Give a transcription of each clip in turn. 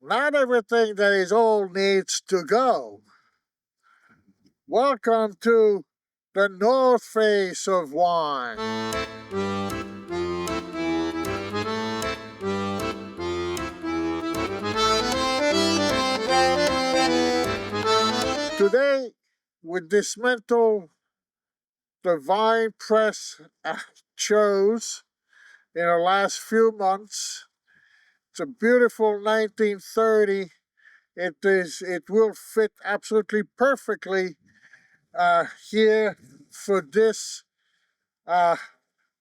Not everything that is old needs to go. Welcome to the North Face of wine. Today, we dismantle the vine press I chose in the last few months. It's a beautiful 1930. It will fit absolutely perfectly here for this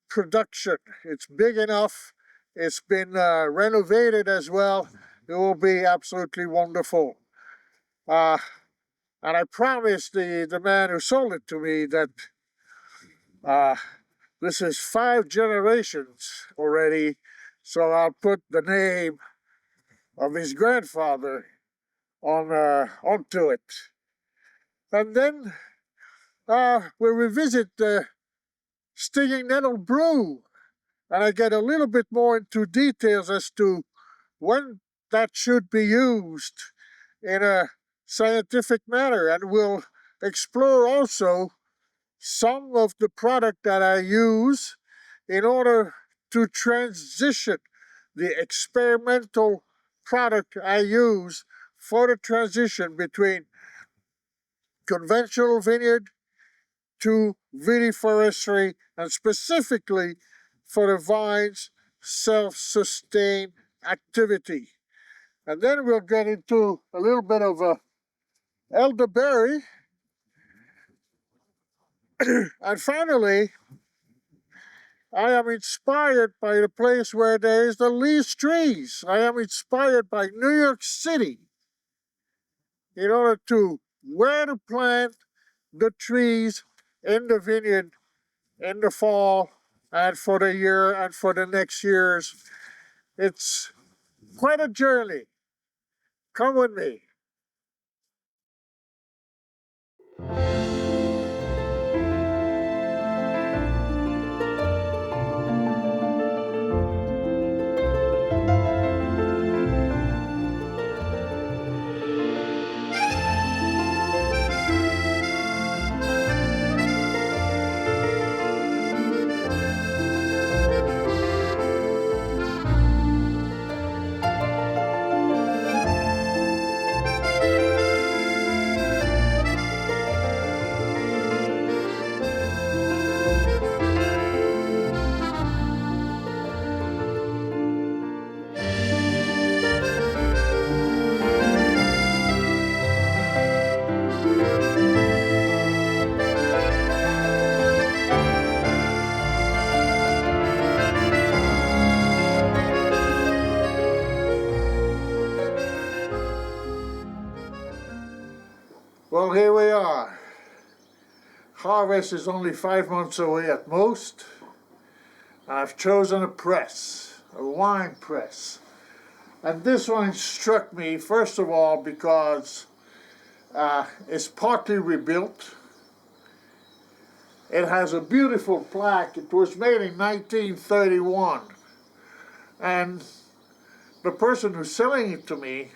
production. It's big enough. It's been renovated as well. It will be absolutely wonderful. And I promised the man who sold it to me that this is 5 generations already, so I'll put the name of his grandfather onto it. And then we revisit the stinging nettle brew, and I get a little bit more into details as to when that should be used in a scientific manner, and we'll explore also some of the product that I use in order to transition the experimental product I use for the transition between conventional vineyard to vitiforestry, and specifically for the vine's self-sustained activity. And then we'll get into a little bit of elderberry. And finally, I am inspired by the place where there is the least trees. I am inspired by New York City in order to where to plant the trees in the vineyard in the fall and for the year and for the next years. It's quite a journey. Come with me. Well, here we are. Harvest is only 5 months away at most. I've chosen a press, a wine press. And this one struck me, first of all, because it's partly rebuilt. It has a beautiful plaque. It was made in 1931. And the person who's selling it to me,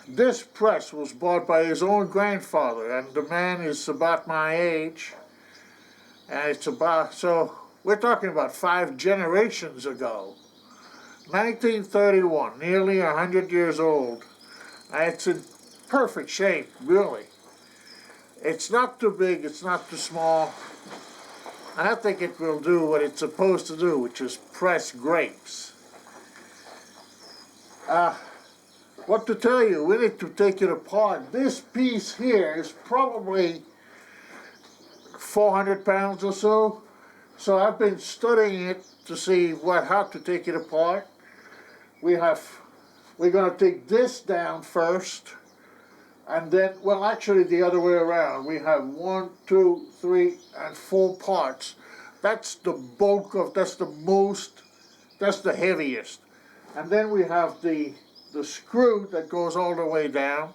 this press was bought by his own grandfather, and the man is about my age. And it's about, so we're talking about 5 generations ago. 1931, nearly 100 years old. And it's in perfect shape, really. It's not too big, it's not too small. And I think it will do what it's supposed to do, which is press grapes. What to tell you, we need to take it apart. This piece here is probably 400 pounds or so. So I've been studying it to see how to take it apart. We're going to take this down first, and then, well, actually the other way around. We have 1, 2, 3, and 4 parts. That's the bulk of, that's the heaviest. And then we have the screw that goes all the way down.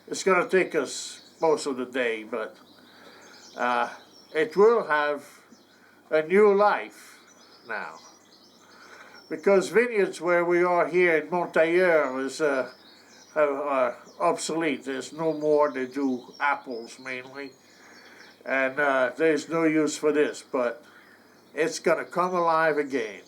It's going to take us most of the day, but it will have a new life now. because vineyards where we are here in Montailleur is obsolete. There's no more. They do apples mainly, and there's no use for this, but it's gonna come alive again.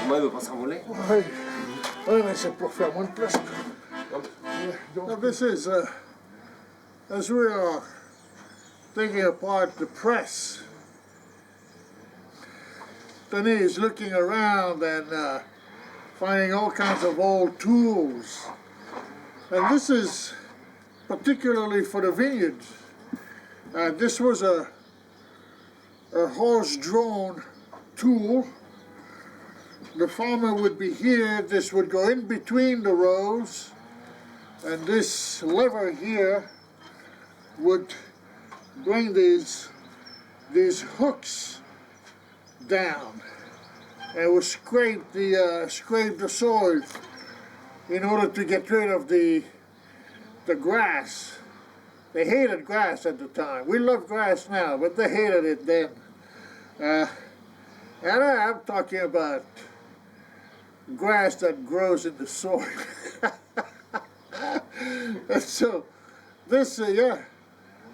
Moi, il veut pas s'envoler. Oui, mais c'est pour faire moins de place. Now this is, as we are taking apart the press, Denis is looking around and finding all kinds of old tools. And this is particularly for the vineyard. This was a horse-drawn tool. The farmer would be here, this would go in between the rows, and this lever here would bring these hooks down and would scrape the soil in order to get rid of the grass. They hated grass at the time. We love grass now, but they hated it then. And I'm talking about grass that grows in the soil. And so this, yeah,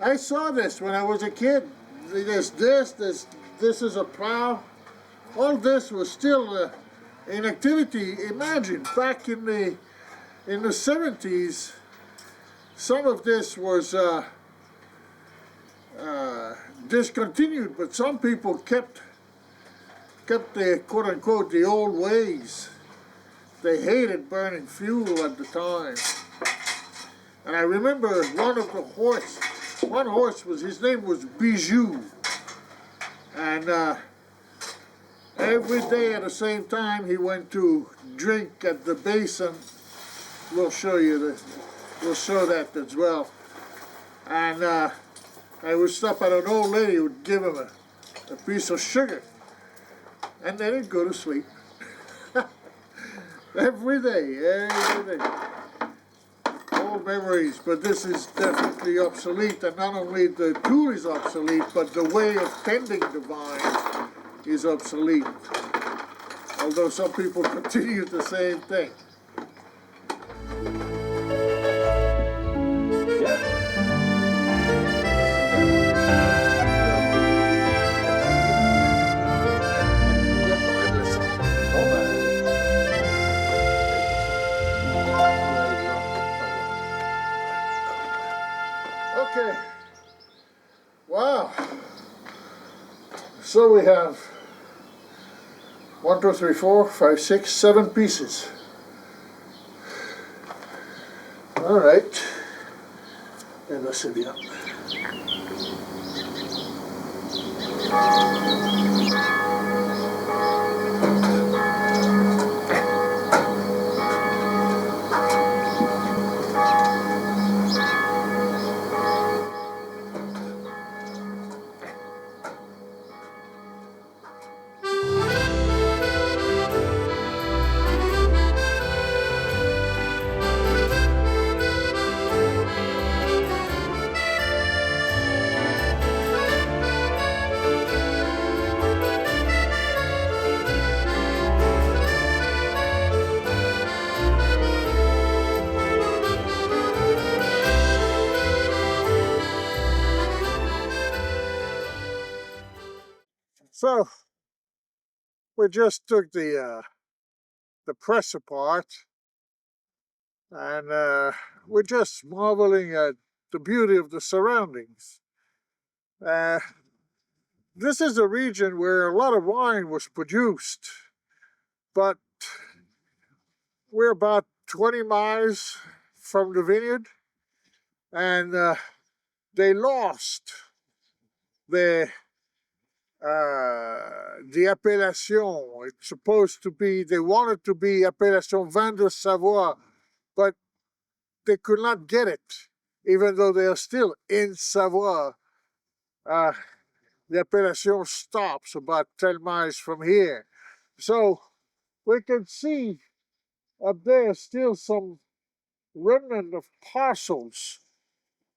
I saw this when I was a kid. This is a plow. All this was still in activity. Imagine back in the 70s, some of this was discontinued, but some people kept the quote-unquote the old ways. They hated burning fuel at the time. And I remember one horse was, his name was Bijou. And every day at the same time he went to drink at the basin. We'll show you we'll show that as well. and I would stop at an old lady who would give him a piece of sugar, and then he'd go to sleep. Every day, every day. Old memories, but this is definitely obsolete, and not only the tool is obsolete, but the way of tending the vine is obsolete. Although some people continue the same thing. Okay. Wow. So we have 1, 2, 3, 4, 5, 6, 7 pieces. All right. Et là, c'est bien. So we just took the press apart, and we're just marveling at the beauty of the surroundings. This is a region where a lot of wine was produced, but we're about 20 miles from the vineyard, and they lost the appellation. It's supposed to be, they wanted to be appellation Vin de Savoie, but they could not get it, even though they are still in Savoie. The appellation stops about 10 miles from here. So we can see up there still some remnant of parcels.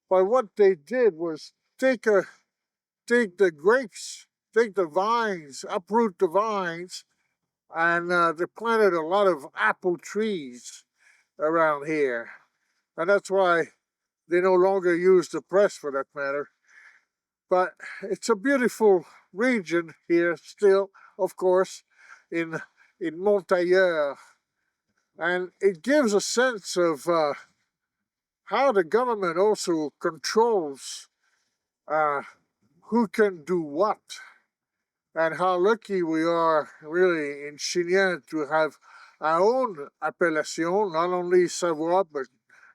But what they did was take the grapes, take the vines, uproot the vines, and they planted a lot of apple trees around here. And that's why they no longer use the press, for that matter. But it's a beautiful region here still, of course, in Montailleur. And it gives a sense of how the government also controls who can do what, and how lucky we are really in Chignan to have our own appellation, not only Savoie, but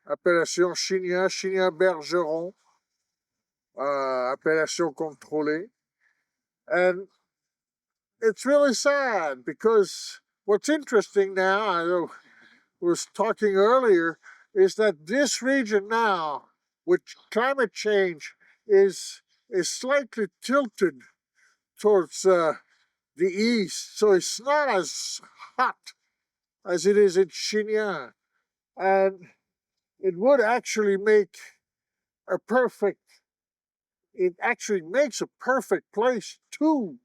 appellation Chignan, Jacquère and Bergeron, appellation contrôlée. And it's really sad, because what's interesting now, I was talking earlier, is that this region now, with climate change, is slightly tilted towards the east. So it's not as hot as it is in Chignan. And it would actually make a perfect, it actually makes a perfect place to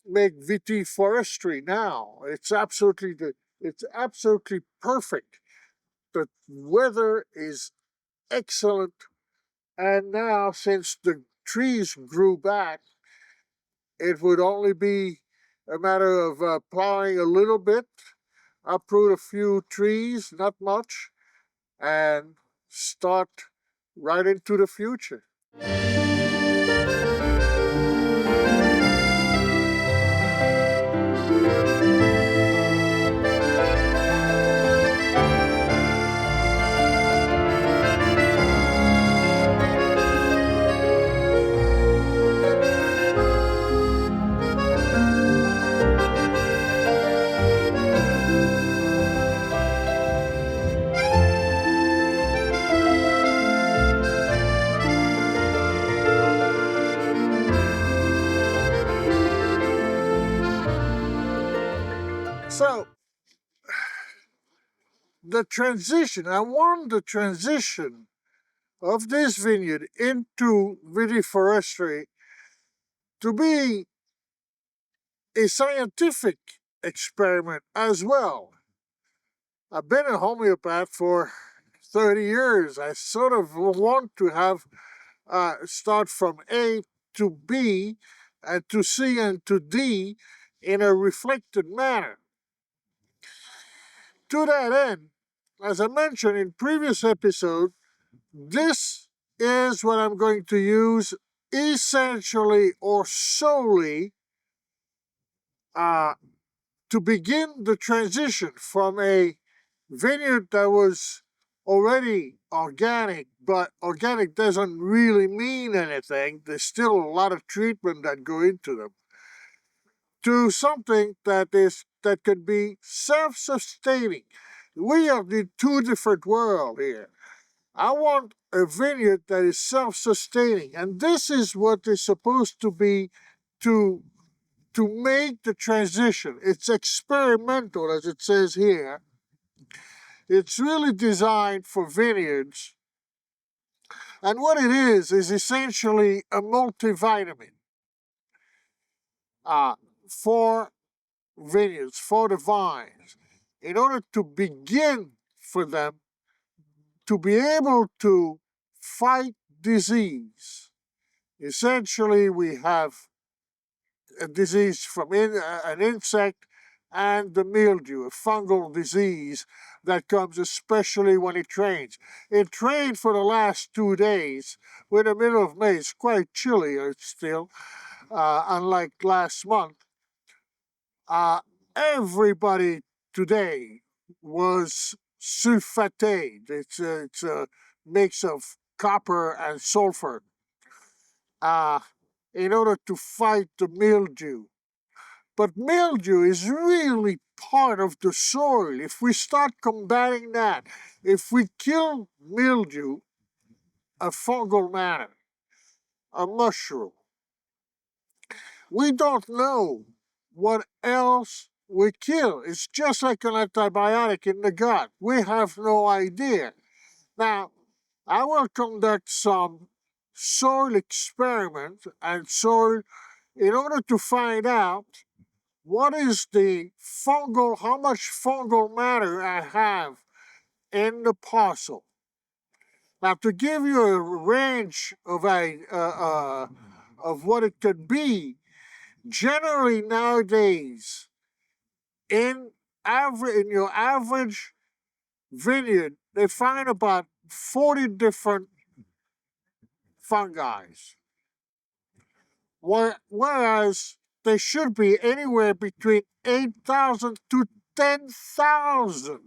make vitiforestry now. It's absolutely perfect. The weather is excellent, and now since the trees grew back, it would only be a matter of plowing a little bit, uproot a few trees, not much, and start right into the future. So, the transition, I want the transition of this vineyard into vitiforestry to be a scientific experiment as well. I've been a homeopath for 30 years. I sort of want to have start from A to B and to C and to D in a reflected manner. To that end, as I mentioned in previous episode, this is what I'm going to use essentially or solely to begin the transition from a vineyard that was already organic, but organic doesn't really mean anything. There's still a lot of treatment that go into them, to something that could be self-sustaining. We are in two different worlds here. I want a vineyard that is self-sustaining, and this is what is supposed to be to make the transition. It's experimental, as it says here. It's really designed for vineyards. And what it is essentially a multivitamin for vineyards, for the vines, in order to begin for them to be able to fight disease. Essentially, we have a disease from an insect and the mildew, a fungal disease that comes especially when it rains. It rained for the last 2 days. We're in the middle of May. It's quite chilly still, unlike last month. Everybody today was sulfated. It's a mix of copper and sulfur in order to fight the mildew. But mildew is really part of the soil. If we start combating that, if we kill mildew, a fungal matter, a mushroom, we don't know what else we kill. It's just like an antibiotic in the gut. We have no idea. Now, I will conduct some soil experiments and soil in order to find out what is the fungal, how much fungal matter I have in the parcel. Now, to give you a range of what it could be, generally nowadays, in your average vineyard, they find about 40 different fungi, whereas there should be anywhere between 8,000 to 10,000.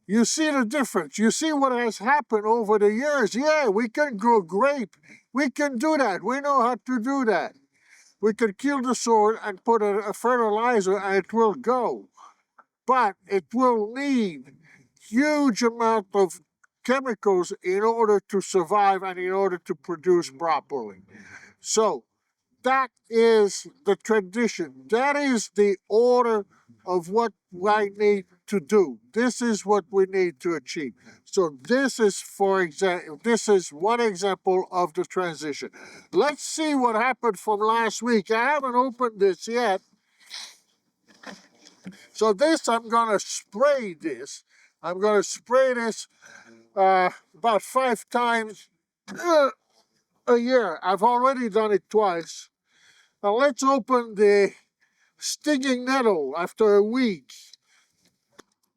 You see the difference. You see what has happened over the years. Yeah, we can grow grape. We can do that. We know how to do that. We can kill the soil and put a fertilizer and it will go. But it will need huge amount of chemicals in order to survive and in order to produce properly. So that is the tradition. That is the order of what I need to do. This is what we need to achieve. So this is, for example, this is one example of the transition. Let's see what happened from last week. I haven't opened this yet. So this, I'm going to spray this. I'm going to spray this about 5 times a year. I've already done it twice. Now let's open the stinging nettle after a week.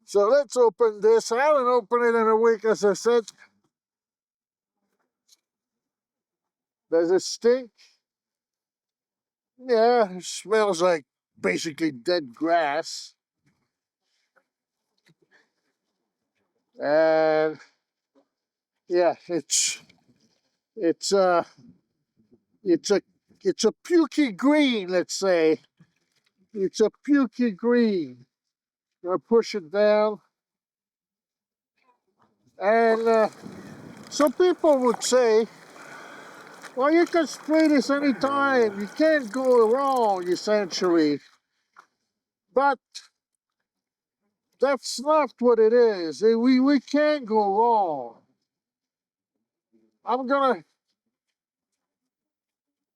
So let's open this. I haven't opened it in a week, as I said. There's a stink. Yeah, it smells like basically dead grass. And yeah, it's a pukey green, let's say. It's a pukey green. I'll push it down. And some people would say, well, you can spray this anytime. You can't go wrong, essentially. But that's not what it is. We can't go wrong. I'm gonna,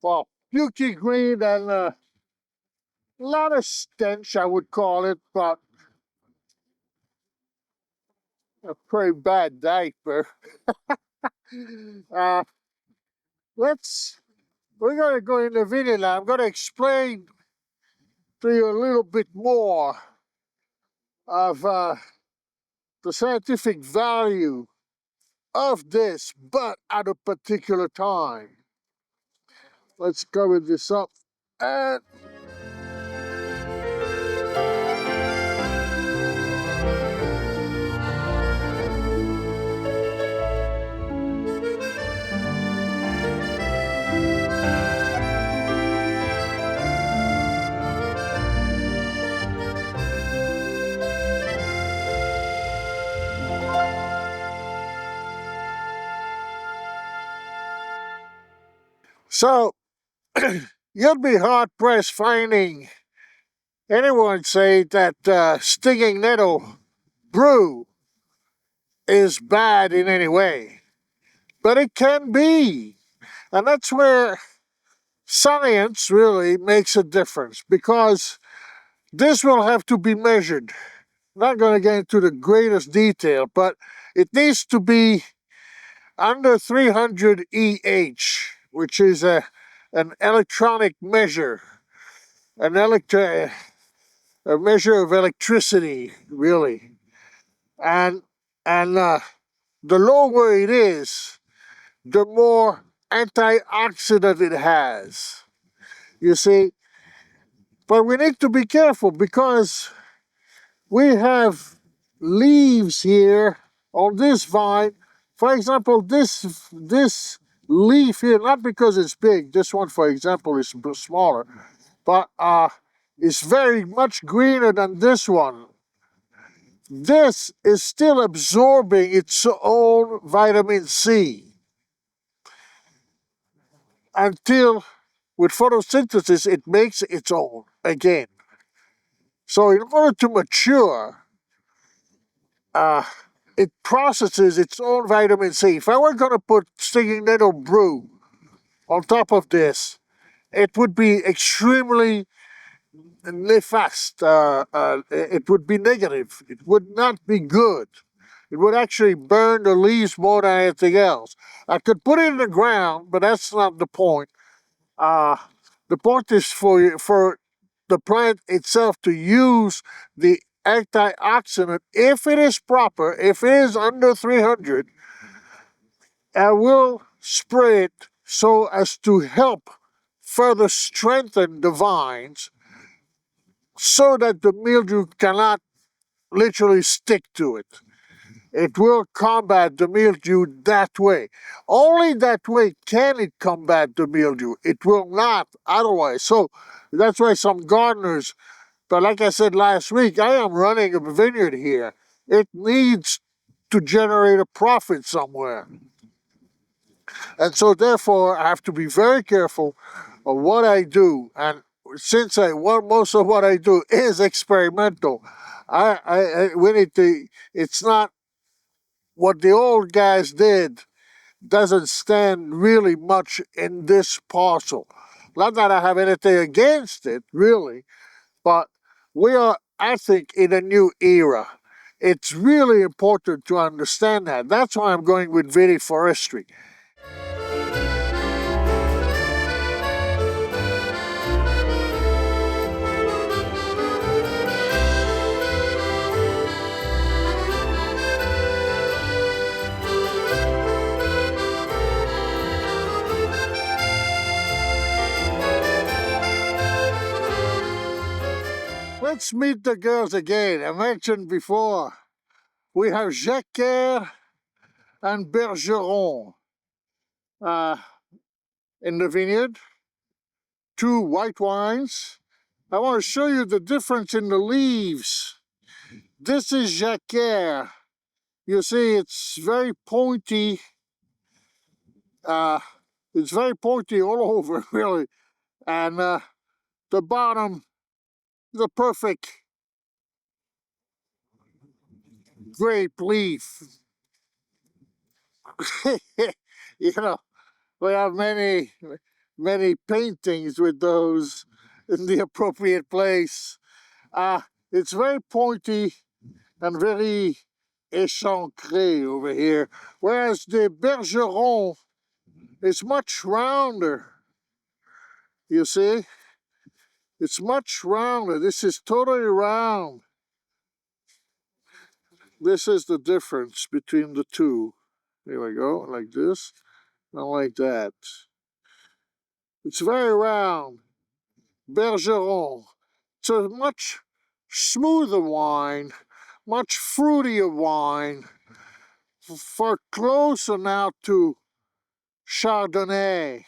well, pukey green and a lot of stench, I would call it, but a pretty bad diaper. uh, we're gonna go in the vineyard now. I'm gonna explain to you a little bit more of the scientific value of this, but at a particular time. Let's cover this up. And so you'd be hard pressed finding anyone say that stinging nettle brew is bad in any way. But it can be. And that's where science really makes a difference, because this will have to be measured. I'm not going to get into the greatest detail, but it needs to be under 300 EH, which is an electronic measure, a measure of electricity, really. And the lower it is, the more antioxidant it has. You see, but we need to be careful because we have leaves here on this vine. For example, this leaf here, not because it's big, this one, for example, is smaller, but it's very much greener than this one. This is still absorbing its own vitamin C until, with photosynthesis, it makes its own again. So in order to mature, uh, it processes its own vitamin C. If I were going to put stinging nettle brew on top of this, it would be extremely nefast. It would be negative. It would not be good. It would actually burn the leaves more than anything else. I could put it in the ground, but that's not the point. Uh, the point is for the plant itself to use the antioxidant, if it is proper, if it is under 300, I will spray it so as to help further strengthen the vines so that the mildew cannot literally stick to it. It will combat the mildew that way. Only that way can it combat the mildew. It will not otherwise. So that's why some gardeners, but like I said last week, I am running a vineyard here. It needs to generate a profit somewhere. And so therefore I have to be very careful of what I do. And since most of what I do is experimental, we need to, it's not what the old guys did doesn't stand really much in this parcel. Not that I have anything against it, really, but we are, I think, in a new era. It's really important to understand that. That's why I'm going with vitiforestry. Let's meet the girls again. I mentioned before, we have Jacquère and Bergeron uh, in the vineyard. Two white wines. I want to show you the difference in the leaves. This is Jacquère. You see, it's very pointy. It's very pointy all over, really. And the bottom, the perfect grape leaf. You know, we have many paintings with those in the appropriate place. It's very pointy and very échancré over here, whereas the Bergeron is much rounder. You see? It's much rounder. This is totally round. This is the difference between the two. Here we go, like this, and like that. It's very round. Bergeron. It's a much smoother wine, much fruitier wine, far closer now to Chardonnay.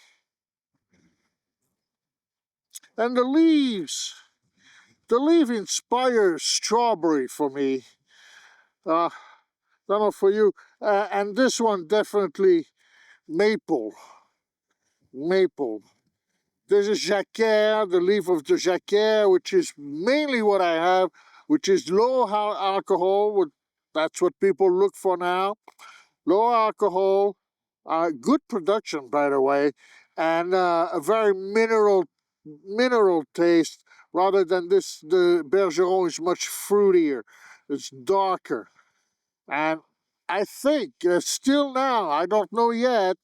And the leaf inspires strawberry for me. Don't know for you. And this one definitely maple. Maple. This is Jacquère, the leaf of the Jacquère, which is mainly what I have, which is low alcohol. That's what people look for now. Low alcohol, good production, by the way, and a very mineral taste, rather than this. The Bergeron is much fruitier. It's darker. And I think, still now, I don't know yet,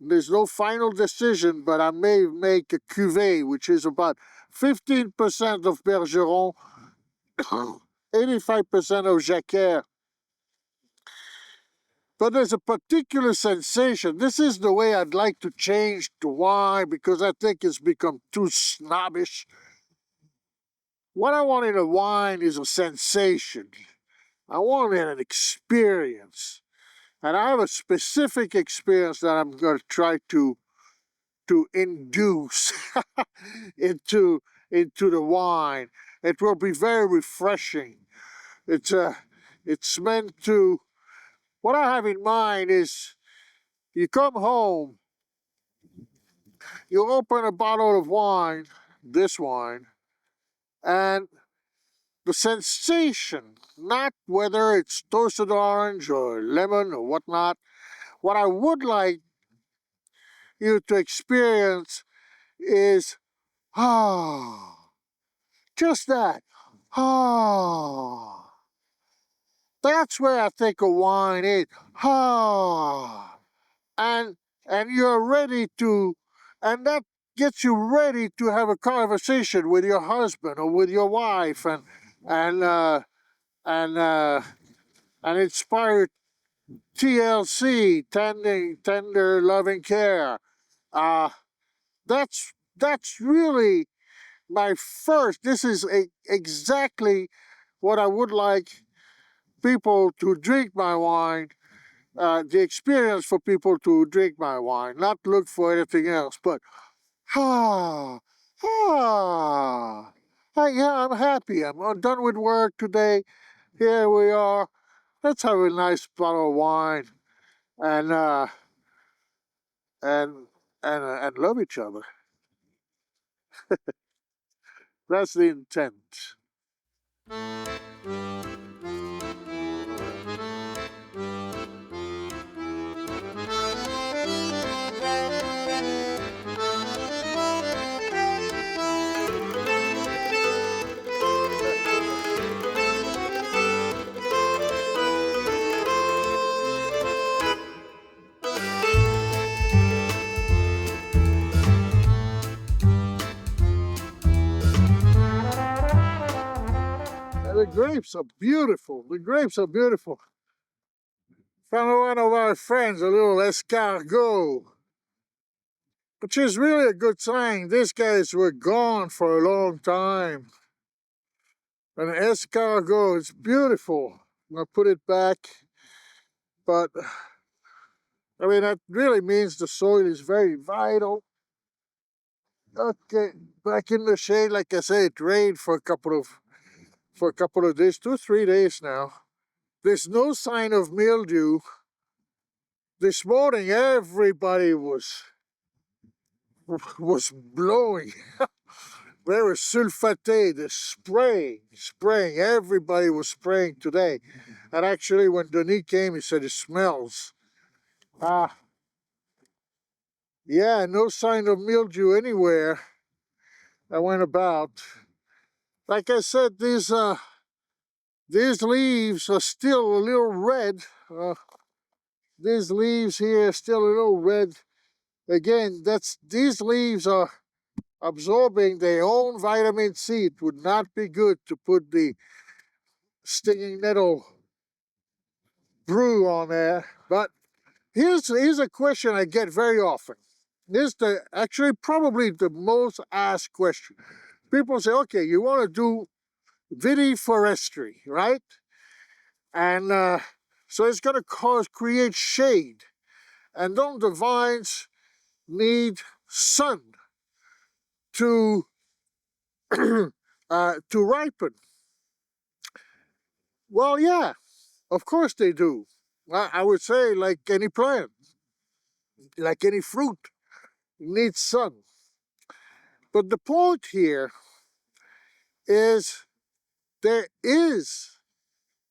there's no final decision, but I may make a cuvée, which is about 15% of Bergeron, 85% of Jacquère. But there's a particular sensation. This is the way I'd like to change the wine, because I think it's become too snobbish. What I want in a wine is a sensation. I want an experience. And I have a specific experience that I'm going to try to induce into the wine. It will be very refreshing. It's meant to. What I have in mind is, you come home, you open a bottle of wine, this wine, and the sensation, not whether it's toasted orange or lemon or whatnot, what I would like you to experience is, just that. That's where I think a wine is. And you're ready to, and that gets you ready to have a conversation with your husband or with your wife, and inspire TLC, tender loving care. That's really my first. This is exactly what I would like people to drink my wine. The experience for people to drink my wine, not look for anything else, but yeah, I'm happy. I'm done with work today. Here we are. Let's have a nice bottle of wine and and love each other. That's the intent. The grapes are beautiful. The grapes are beautiful. Found one of our friends, a little escargot, which is really a good sign. These guys were gone for a long time. An escargot, it's beautiful. I'll put it back. But, I mean, that really means the soil is very vital. Okay, back in the shade. Like I say, it rained for a couple of days, 2-3 days now. There's no sign of mildew. This morning, everybody was blowing. they were sulfated, they're spraying. Everybody was spraying today. And actually, when Denis came, he said, it smells. Yeah, no sign of mildew anywhere. I went about. Like I said, these leaves are still a little red. These leaves here are still a little red. Again, these leaves are absorbing their own vitamin C. It would not be good to put the stinging nettle brew on there. But here's a question I get very often. This is actually probably the most asked question. People say, okay, you want to do vitiforestry, right? And so it's going to create shade. And don't the vines need sun to to ripen? Well, yeah, of course they do. I would say like any plant, like any fruit, it needs sun. But the point here is there is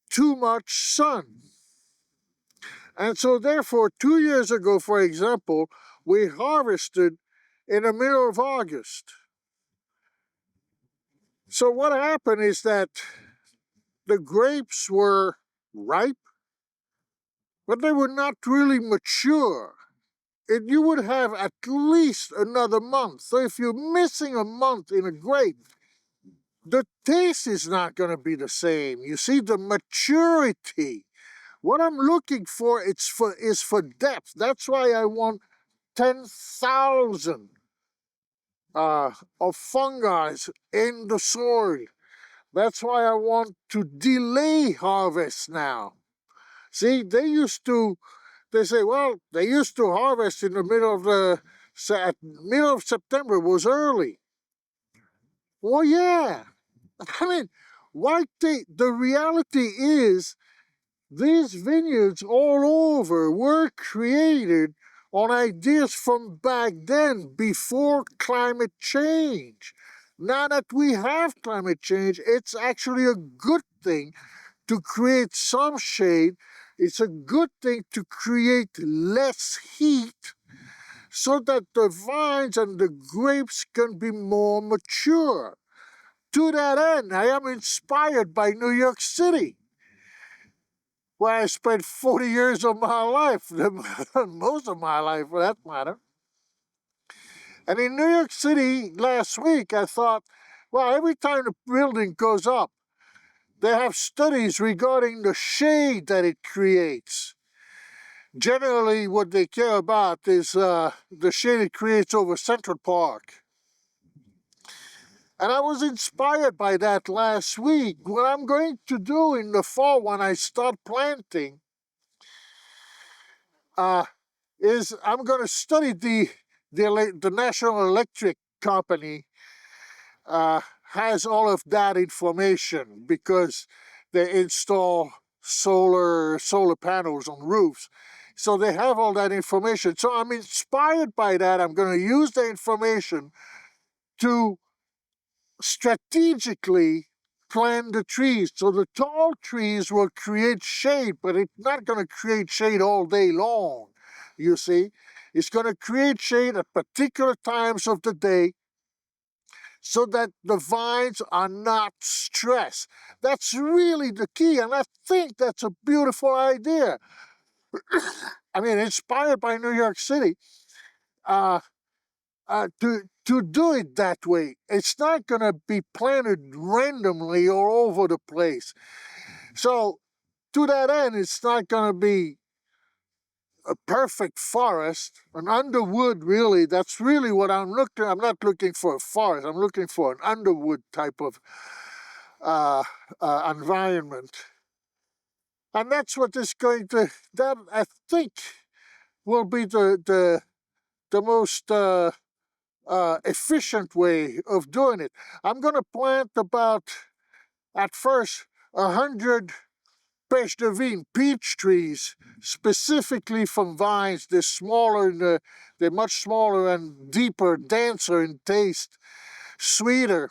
too much sun. And so therefore, 2 years ago, for example, we harvested in the middle of August. So what happened is that the grapes were ripe, but they were not really mature. You would have at least another month. So if you're missing a month in a grape, the taste is not going to be the same. You see, the maturity. What I'm looking for is for depth. That's why I want 10,000 of fungi in the soil. That's why I want to delay harvest now. See, they say, well, they used to harvest in the middle of September was early. Well, yeah. I mean, the reality is these vineyards all over were created on ideas from back then, before climate change. Now that we have climate change, it's actually a good thing to create some shade. It's a good thing to create less heat so that the vines and the grapes can be more mature. To that end, I am inspired by New York City, where I spent 40 years of my life, most of my life for that matter. And in New York City last week, I thought, well, every time the building goes up, they have studies regarding the shade that it creates. Generally, what they care about is the shade it creates over Central Park. And I was inspired by that last week. What I'm going to do in the fall when I start planting is I'm going to study the National Electric Company has all of that information because they install solar panels on roofs. So they have all that information. So I'm inspired by that. I'm going to use the information to strategically plant the trees. So the tall trees will create shade, but it's not going to create shade all day long, you see. It's going to create shade at particular times of the day so that the vines are not stressed. That's really the key, and I think that's a beautiful idea. I mean, inspired by New York City, to do it that way. It's not going to be planted randomly all over the place. So, to that end, it's not going to be a perfect forest, an underwood, really. That's really what I'm not looking for a forest. I'm looking for an underwood type of environment. And that's what is going to, that I think will be the most efficient way of doing it. I'm going to plant about, at first, 100 pêche de vigne, peach trees, specifically from vines. They're smaller, they're much smaller and deeper, denser in taste. sweeter.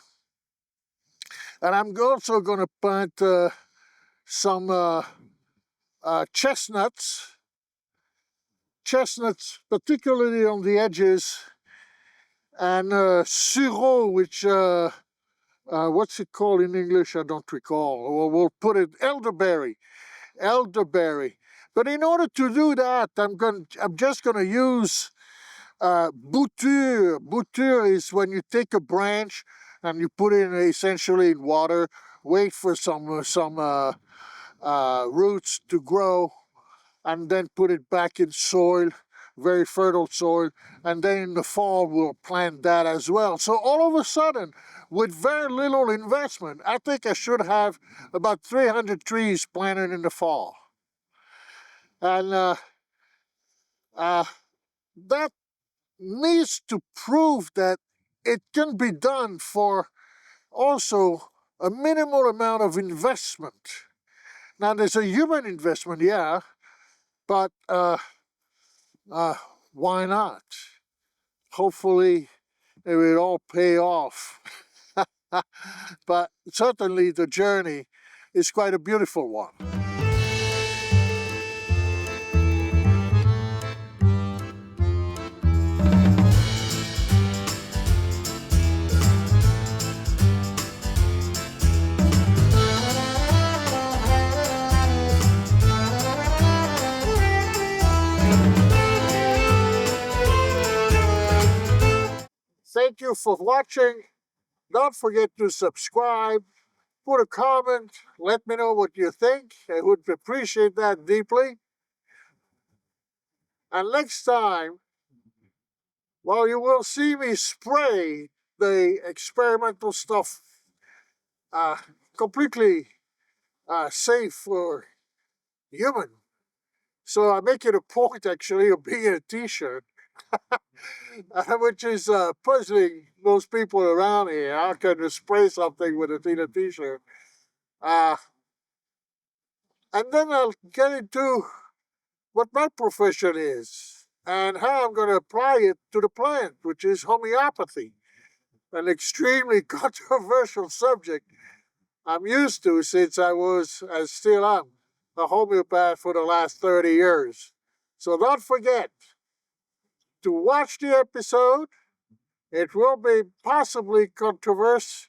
And I'm also going to plant some chestnuts, particularly on the edges, and sureau, which what's it called in English? I don't recall. We'll put it elderberry. But in order to do that, I'm just going to use bouture. Bouture is when you take a branch and you put it essentially in water, wait for some roots to grow, and then put it back in soil, very fertile soil, and then in the fall we'll plant that as well. So all of a sudden, with very little investment, I think I should have about 300 trees planted in the fall. And that needs to prove that it can be done for also a minimal amount of investment. Now there's a human investment, yeah, but why not? Hopefully it will all pay off. But certainly the journey is quite a beautiful one. Thank you for watching. Don't forget to subscribe, put a comment, let me know what you think. I would appreciate that deeply. And next time, well, you will see me spray the experimental stuff completely safe for human. So I make it a point actually of being a t-shirt, which is puzzling most people around here. How can you spray something with a t-shirt? And then I'll get into what my profession is and how I'm going to apply it to the plant, which is homeopathy, an extremely controversial subject I'm used to since I was, and still am, a homeopath for the last 30 years. So don't forget to watch the episode. It will be possibly controversive.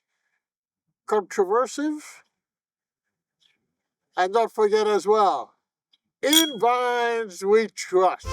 And don't forget as well, in vines we trust.